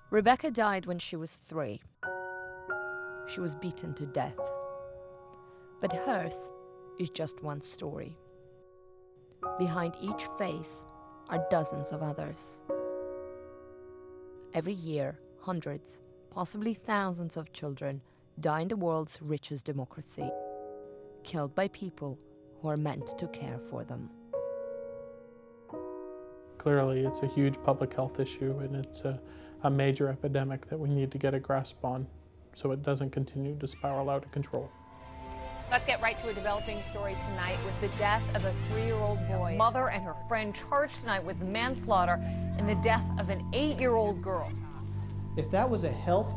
Rebecca died when she was 3. She was beaten to death. But hers is just one story. Behind each face are dozens of others. Every year, hundreds, possibly thousands of children die in the world's richest democracy, killed by people who are meant to care for them. Clearly, it's a huge public health issue, and it's a major epidemic that we need to get a grasp on so it doesn't continue to spiral out of control. Let's get right to a developing story tonight with the death of a 3-year-old boy. A mother and her friend charged tonight with manslaughter in the death of an 8-year-old girl. If that was a health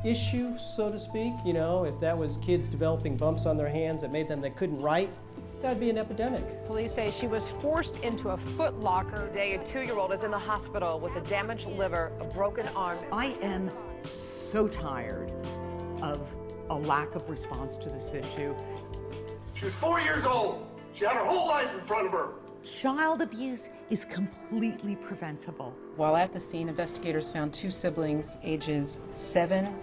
issue, so to speak, you know, if that was kids developing bumps on their hands that made them they couldn't write, that'd be an epidemic. Police say she was forced into a Foot Locker. Today, a 2-year-old is in the hospital with a damaged liver, a broken arm. I am so tired of a lack of response to this issue. She was 4 years old. She had her whole life in front of her. Child abuse is completely preventable. While at the scene, investigators found 2 siblings, ages 7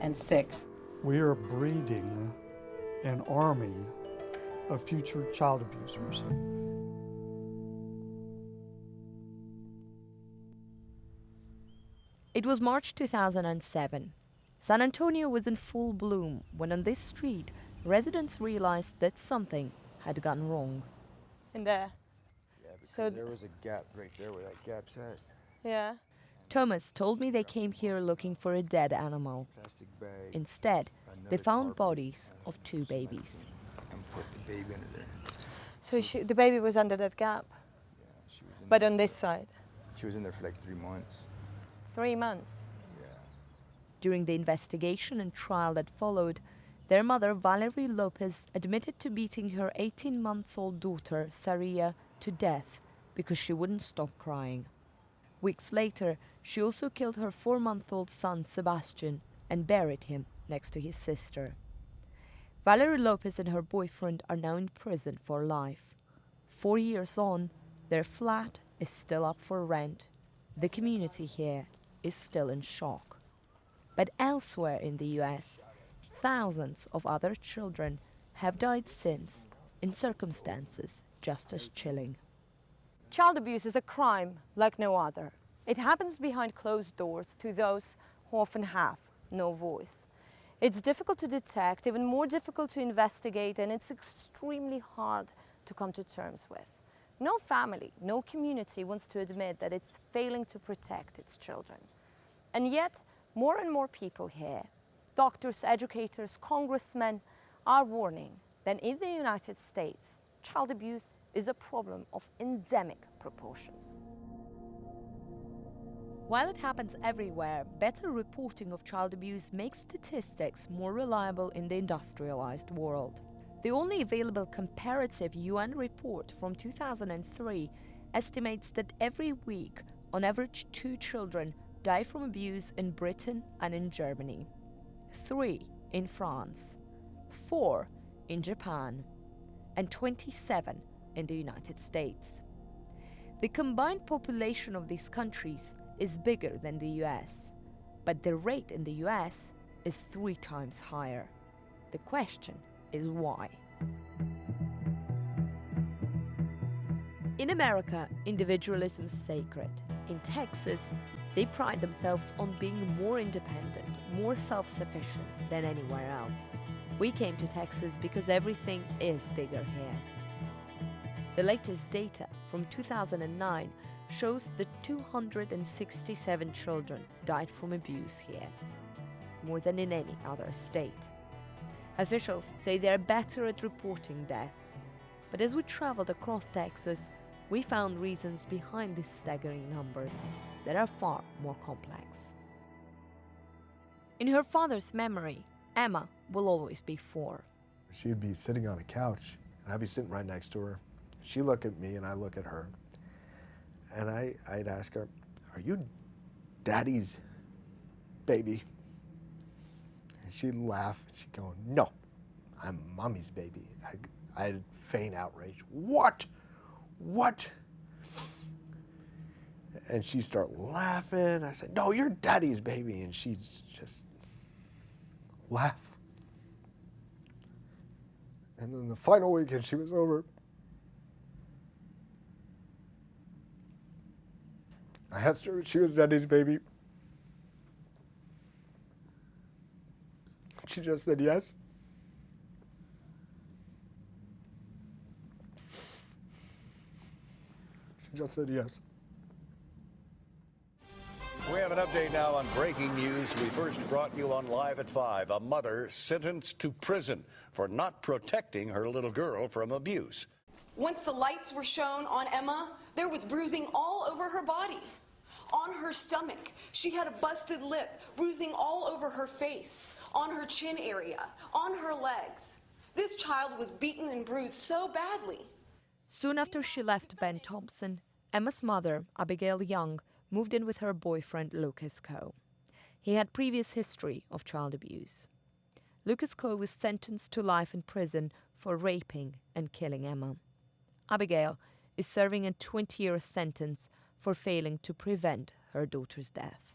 and 6. We are breeding an army of future child abusers. It was March 2007. San Antonio was in full bloom when on this street, residents realized that something had gone wrong. In there. Yeah, because there was a gap right there where that gap's at. Yeah. Thomas told me they came here looking for a dead animal. Plastic bag. Instead, they Another found carpet. bodies of 2 babies. And put the baby under there. So the baby was under that gap, Yeah, she was in but there. on this side. She was in there for like 3 months. 3 months. Yeah. During the investigation and trial that followed, their mother, Valerie Lopez, admitted to beating her 18-month-old daughter, Saria, to death because she wouldn't stop crying. Weeks later, she also killed her 4-month-old son, Sebastian, and buried him next to his sister. Valerie Lopez and her boyfriend are now in prison for life. 4 years on, their flat is still up for rent. The community here is still in shock. But elsewhere in the US, thousands of other children have died since, in circumstances just as chilling. Child abuse is a crime like no other. It happens behind closed doors to those who often have no voice. It's difficult to detect, even more difficult to investigate, and it's extremely hard to come to terms with. No family, no community wants to admit that it's failing to protect its children. And yet, more and more people here, doctors, educators, congressmen, are warning that in the United States, child abuse is a problem of endemic proportions. While it happens everywhere, better reporting of child abuse makes statistics more reliable in the industrialized world. The only available comparative UN report from 2003 estimates that every week, on average, 2 children die from abuse in Britain and in Germany, 3 in France, 4 in Japan, and 27 in the United States. The combined population of these countries is bigger than the US, but the rate in the US is 3 times higher. The question is why? In America, individualism is sacred. In Texas, they pride themselves on being more independent, more self-sufficient than anywhere else. We came to Texas because everything is bigger here. The latest data from 2009 shows that 267 children died from abuse here, more than in any other state. Officials say they are better at reporting deaths, but as we traveled across Texas, we found reasons behind these staggering numbers that are far more complex. In her father's memory, Emma will always be 4. She'd be sitting on a couch, and I'd be sitting right next to her. She'd look at me, and I look at her. And I'd ask her, "Are you Daddy's baby?" And she'd laugh. She'd go, "No, I'm Mommy's baby." I'd feign outrage. What? And she started laughing. I said, no, you're daddy's baby. And she just laughed. And then the final weekend she was over, I asked her if she was daddy's baby. She just said yes. She just said yes. We have an update now on breaking news. We first brought you on Live at 5. A mother sentenced to prison for not protecting her little girl from abuse. Once the lights were shown on Emma, there was bruising all over her body. On her stomach, she had a busted lip, bruising all over her face, on her chin area, on her legs. This child was beaten and bruised so badly. Soon after she left Ben Thompson, Emma's mother, Abigail Young, moved in with her boyfriend Lucas Coe. He had previous history of child abuse. Lucas Coe was sentenced to life in prison for raping and killing Emma. Abigail is serving a 20-year sentence for failing to prevent her daughter's death.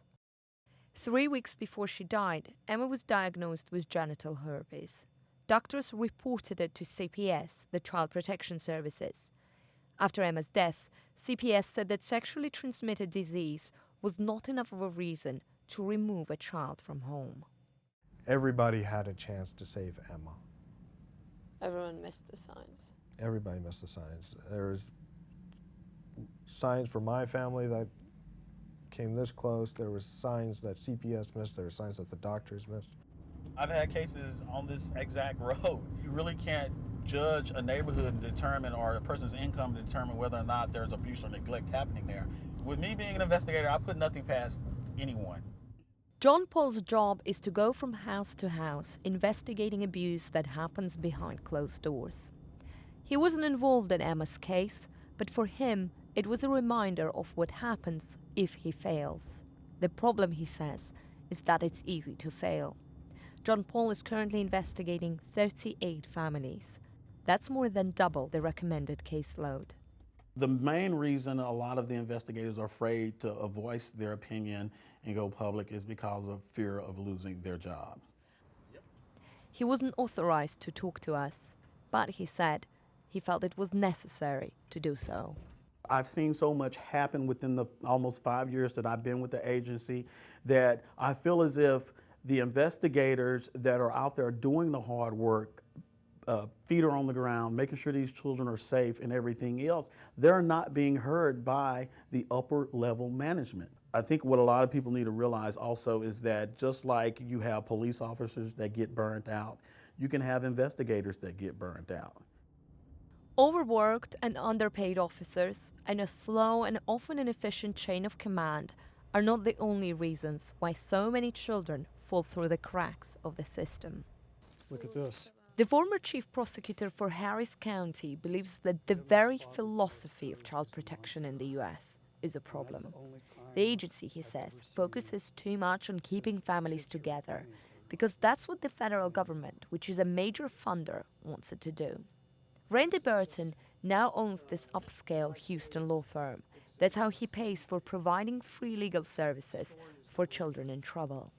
3 weeks before she died, Emma was diagnosed with genital herpes. Doctors reported it to CPS, the Child Protection Services. After Emma's death, CPS said that sexually transmitted disease was not enough of a reason to remove a child from home. Everybody had a chance to save Emma. Everyone missed the signs. Everybody missed the signs. There was signs for my family that came this close. There was signs that CPS missed. There were signs that the doctors missed. I've had cases on this exact road. You really can't judge a neighborhood and determine, or a person's income to determine whether or not there's abuse or neglect happening there. With me being an investigator, I put nothing past anyone. John Paul's job is to go from house to house, investigating abuse that happens behind closed doors. He wasn't involved in Emma's case, but for him, it was a reminder of what happens if he fails. The problem, he says, is that it's easy to fail. John Paul is currently investigating 38 families. That's more than double the recommended caseload. The main reason a lot of the investigators are afraid to voice their opinion and go public is because of fear of losing their job. He wasn't authorized to talk to us, but he said he felt it was necessary to do so. I've seen so much happen within the almost 5 years that I've been with the agency that I feel as if the investigators that are out there doing the hard work, feet are on the ground, making sure these children are safe and everything else, they're not being heard by the upper level management. I think what a lot of people need to realize also is that just like you have police officers that get burnt out, you can have investigators that get burnt out. Overworked and underpaid officers and a slow and often inefficient chain of command are not the only reasons why so many children fall through the cracks of the system. Look at this. The former chief prosecutor for Harris County believes that the very philosophy of child protection in the U.S. is a problem. The agency, he says, focuses too much on keeping families together because that's what the federal government, which is a major funder, wants it to do. Randy Burton now owns this upscale Houston law firm. That's how he pays for providing free legal services for children in trouble.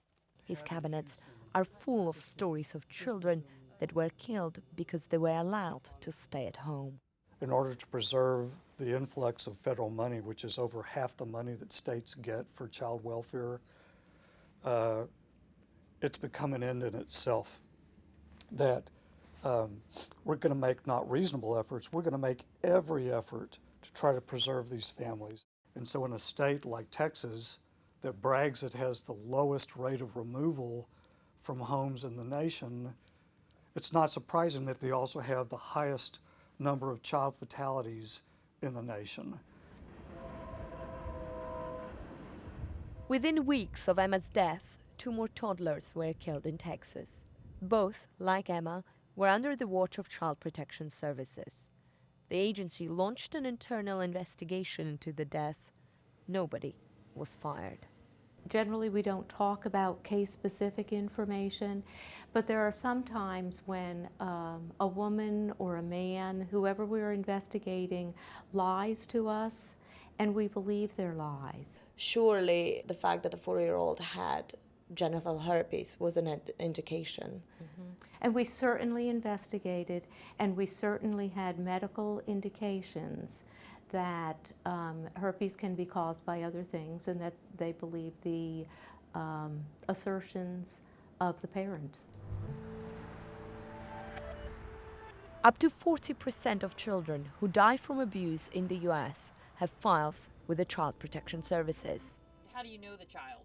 His cabinets are full of stories of children that were killed because they were allowed to stay at home. In order to preserve the influx of federal money, which is over half the money that states get for child welfare, it's become an end in itself. That we're going to make not reasonable efforts, we're going to make every effort to try to preserve these families. And so in a state like Texas that brags it has the lowest rate of removal from homes in the nation, it's not surprising that they also have the highest number of child fatalities in the nation. Within weeks of Emma's death, 2 more toddlers were killed in Texas. Both, like Emma, were under the watch of Child Protection Services. The agency launched an internal investigation into the deaths. Nobody was fired. Generally, we don't talk about case-specific information, but there are some times when a woman or a man, whoever we're investigating, lies to us and we believe their lies. Surely the fact that a 4-year-old had genital herpes was an indication. And we certainly investigated, and we certainly had medical indications that herpes can be caused by other things, and that they believe the assertions of the parent. Up to 40% of children who die from abuse in the US have files with the Child Protection Services. How do you know the child?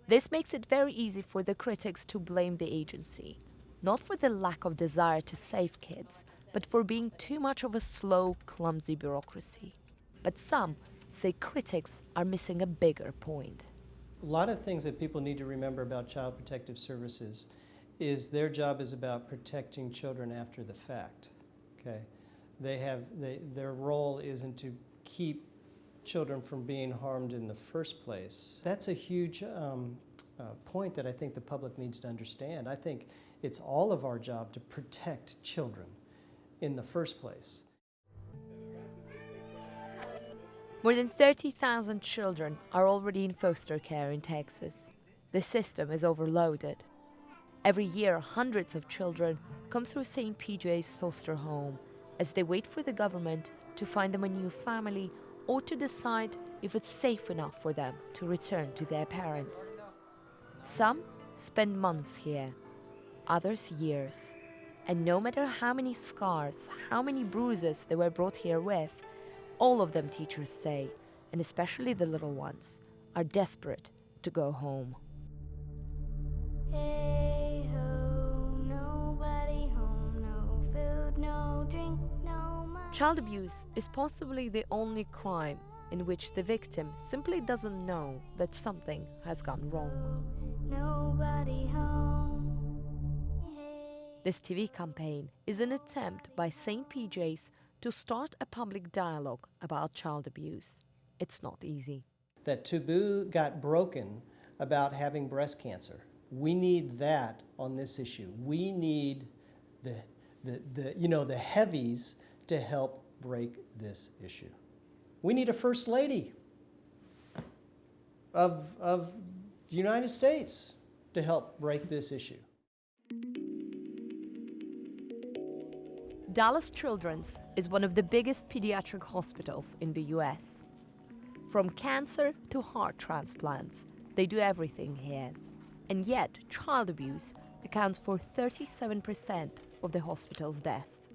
This makes it very easy for the critics to blame the agency, not for the lack of desire to save kids, but for being too much of a slow, clumsy bureaucracy. But some say critics are missing a bigger point. A lot of things that people need to remember about Child Protective Services is their job is about protecting children after the fact. Okay, their role isn't to keep children from being harmed in the first place. That's a huge point that I think the public needs to understand. I think it's all of our job to protect children in the first place. More than 30,000 children are already in foster care in Texas. The system is overloaded. Every year, hundreds of children come through St. PJ's foster home as they wait for the government to find them a new family or to decide if it's safe enough for them to return to their parents. Some spend months here, others years. And no matter how many scars, how many bruises they were brought here with, all of them, teachers say, and especially the little ones, are desperate to go home. Hey ho, nobody home, no food, no drink, no money. Child abuse is possibly the only crime in which the victim simply doesn't know that something has gone wrong. Nobody home. This TV campaign is an attempt by St. PJ's to start a public dialogue about child abuse. It's not easy. That taboo got broken about having breast cancer. We need that on this issue. We need the heavies to help break this issue. We need a first lady of the United States to help break this issue. Dallas Children's is one of the biggest pediatric hospitals in the US. From cancer to heart transplants, they do everything here. And yet, child abuse accounts for 37% of the hospital's deaths.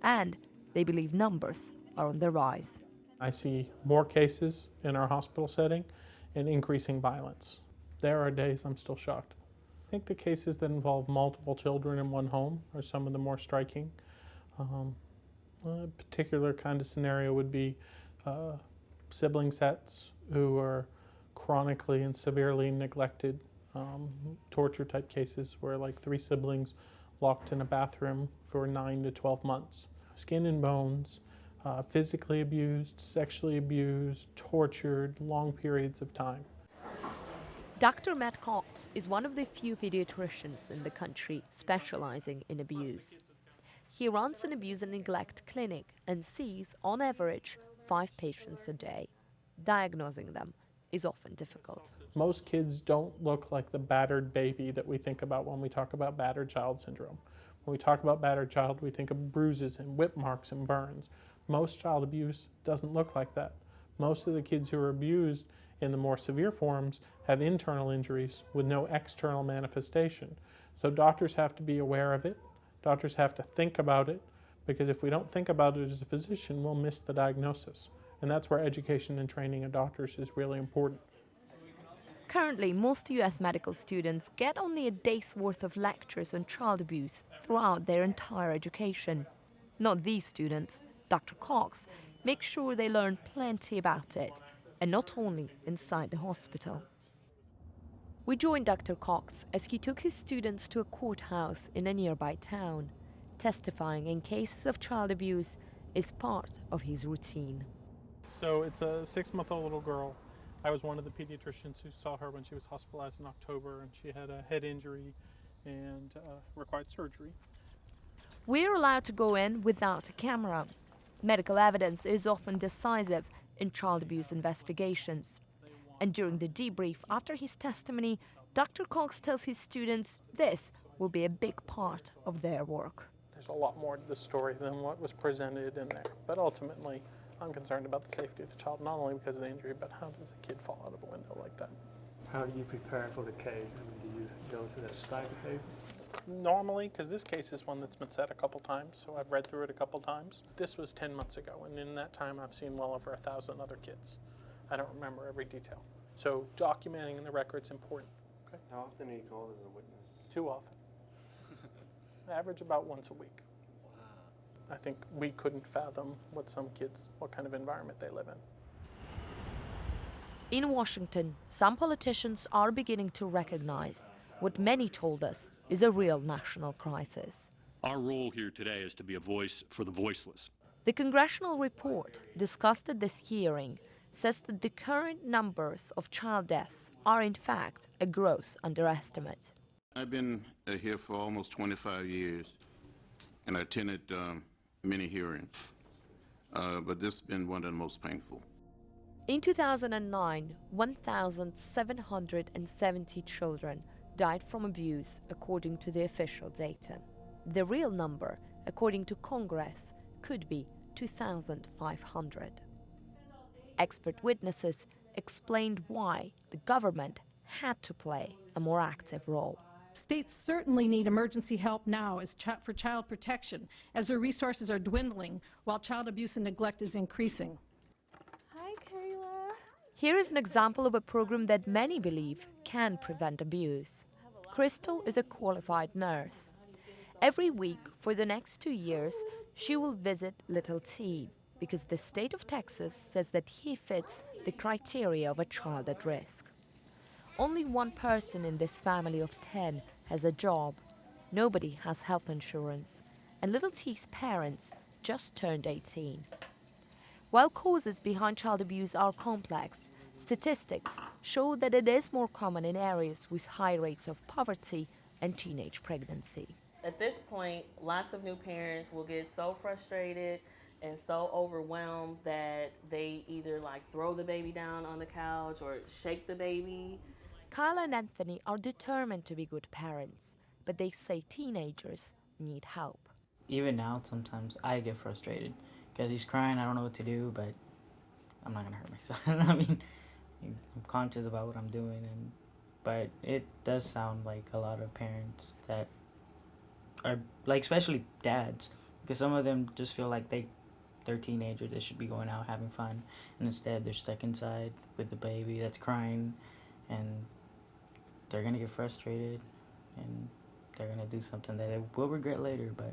And they believe numbers are on the rise. I see more cases in our hospital setting and increasing violence. There are days I'm still shocked. I think the cases that involve multiple children in one home are some of the more striking. A particular kind of scenario would be sibling sets who are chronically and severely neglected, torture type cases where like 3 siblings locked in a bathroom for 9 to 12 months. Skin and bones, physically abused, sexually abused, tortured, long periods of time. Dr. Matt Cox is one of the few pediatricians in the country specializing in abuse. He runs an abuse and neglect clinic and sees, on average, 5 patients a day. Diagnosing them is often difficult. Most kids don't look like the battered baby that we think about when we talk about battered child syndrome. When we talk about battered child, we think of bruises and whip marks and burns. Most child abuse doesn't look like that. Most of the kids who are abused in the more severe forms have internal injuries with no external manifestation. So doctors have to be aware of it. Doctors have to think about it, because if we don't think about it as a physician, we'll miss the diagnosis. And that's where education and training of doctors is really important. Currently, most US medical students get only a day's worth of lectures on child abuse throughout their entire education. Not these students. Dr. Cox makes sure they learn plenty about it, and not only inside the hospital. We joined Dr. Cox as he took his students to a courthouse in a nearby town. Testifying in cases of child abuse is part of his routine. So it's a 6-month-old little girl. I was one of the pediatricians who saw her when she was hospitalized in October, and she had a head injury and required surgery. We're allowed to go in without a camera. Medical evidence is often decisive in child abuse investigations. And during the debrief after his testimony, Dr. Cox tells his students this will be a big part of their work. There's a lot more to the story than what was presented in there. But ultimately, I'm concerned about the safety of the child, not only because of the injury, but how does a kid fall out of a window like that? How do you prepare for the case? I mean, do you go through that stack of paper? Normally, because this case is one that's been set a couple times, so I've read through it a couple times. This was 10 months ago, and in that time I've seen well over 1,000 other kids. I don't remember every detail. So documenting in the record's important. Okay? How often are you called as a witness? Too often. Average about once a week. Wow. I think we couldn't fathom what kind of environment they live in. In Washington, some politicians are beginning to recognize what many told us is a real national crisis. Our role here today is to be a voice for the voiceless. The congressional report discussed at this hearing says that the current numbers of child deaths are in fact a gross underestimate. I've been here for almost 25 years, and I attended many hearings, but this has been one of the most painful. In 2009, 1,770 children died from abuse, according to the official data. The real number, according to Congress, could be 2,500. Expert witnesses explained why the government had to play a more active role. States certainly need emergency help now for child protection, as their resources are dwindling while child abuse and neglect is increasing. Hi, KEILA. Here is an example of a program that many believe can prevent abuse. Crystal is a qualified nurse. Every week for the next 2 years, she will visit little T, because the state of Texas says that he fits the criteria of a child at risk. Only one person in this family of 10 has a job. Nobody has health insurance, and little T's parents just turned 18. While causes behind child abuse are complex, statistics show that it is more common in areas with high rates of poverty and teenage pregnancy. At this point, lots of new parents will get so frustrated and so overwhelmed that they either throw the baby down on the couch or shake the baby. KEILA and Anthony are determined to be good parents, but they say teenagers need help. Even now, sometimes I get frustrated because he's crying. I don't know what to do, but I'm not gonna hurt myself. I mean, I'm conscious about what I'm doing, but it does sound like a lot of parents that are especially dads, because some of them just feel like they're teenagers, they should be going out having fun, and instead they're stuck inside with the baby that's crying, and they're gonna get frustrated, and they're gonna do something that they will regret later, but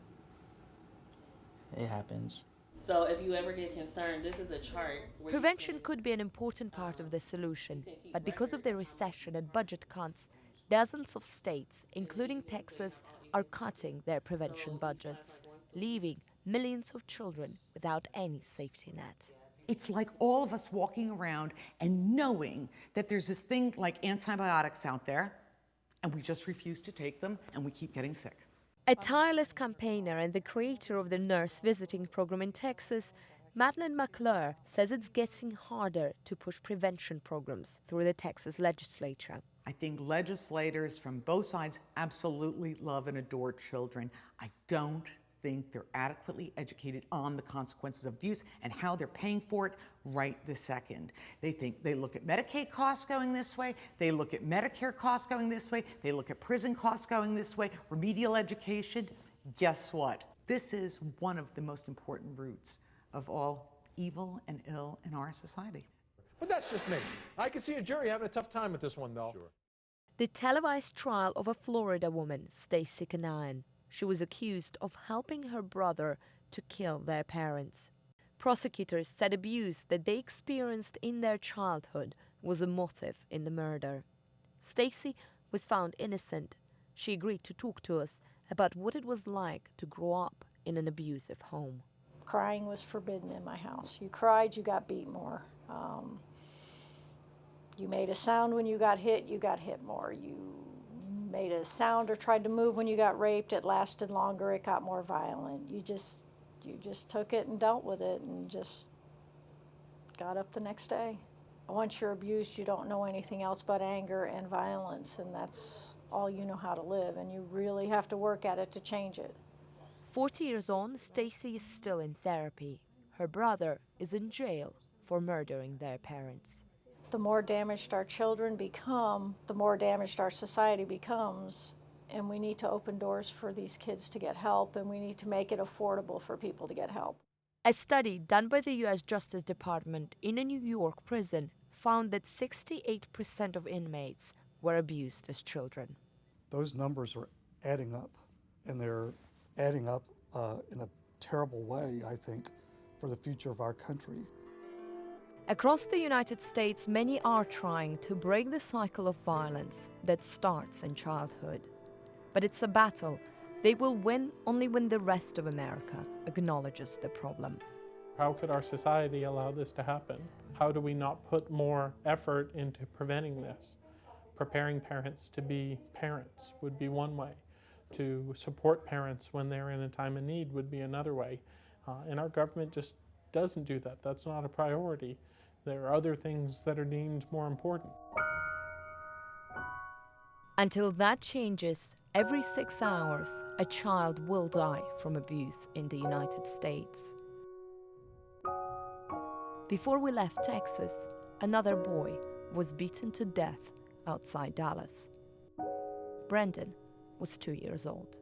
it happens. So if you ever get concerned, this is a chart. Prevention could be an important part of the solution, but because of the recession and budget cuts, dozens of states, including Texas, are cutting their prevention budgets, leaving millions of children without any safety net. It's like all of us walking around and knowing that there's this thing like antibiotics out there, and we just refuse to take them, and we keep getting sick. A tireless campaigner and the creator of the nurse visiting program in Texas, MADELINE MCCLURE says it's getting harder to push prevention programs through the Texas legislature. I think legislators from both sides absolutely love and adore children. I don't think they're adequately educated on the consequences of abuse and how they're paying for it right this second. They look at Medicaid costs going this way, they look at Medicare costs going this way, they look at prison costs going this way, remedial education. Guess what? This is one of the most important roots of all evil and ill in our society. But that's just me. I can see a jury having a tough time with this one, though. Sure. The televised trial of a Florida woman, STACEY KANANEN. She was accused of helping her brother to kill their parents. Prosecutors said abuse that they experienced in their childhood was a motive in the murder. STACEY was found innocent. She agreed to talk to us about what it was like to grow up in an abusive home. Crying was forbidden in my house. You cried, you got beat more. You made a sound when you got hit more. You made a sound or tried to move when you got raped, it lasted longer, it got more violent. You just took it and dealt with it and just got up the next day. Once you're abused, you don't know anything else but anger and violence, and that's all you know how to live, and you really have to work at it to change it. 40 years on, Stacey is still in therapy. Her brother is in jail for murdering their parents. The more damaged our children become, the more damaged our society becomes, and we need to open doors for these kids to get help, and we need to make it affordable for people to get help. A study done by the U.S. Justice Department in a New York prison found that 68% of inmates were abused as children. Those numbers are adding up, and they're adding up in a terrible way, I think, for the future of our country. Across the United States, many are trying to break the cycle of violence that starts in childhood. But it's a battle they will win only when the rest of America acknowledges the problem. How could our society allow this to happen? How do we not put more effort into preventing this? Preparing parents to be parents would be one way. To support parents when they're in a time of need would be another way. And our government just doesn't do that. That's not a priority. There are other things that are deemed more important. Until that changes, every 6 hours, a child will die from abuse in the United States. Before we left Texas, another boy was beaten to death outside Dallas. Brendan was 2 years old.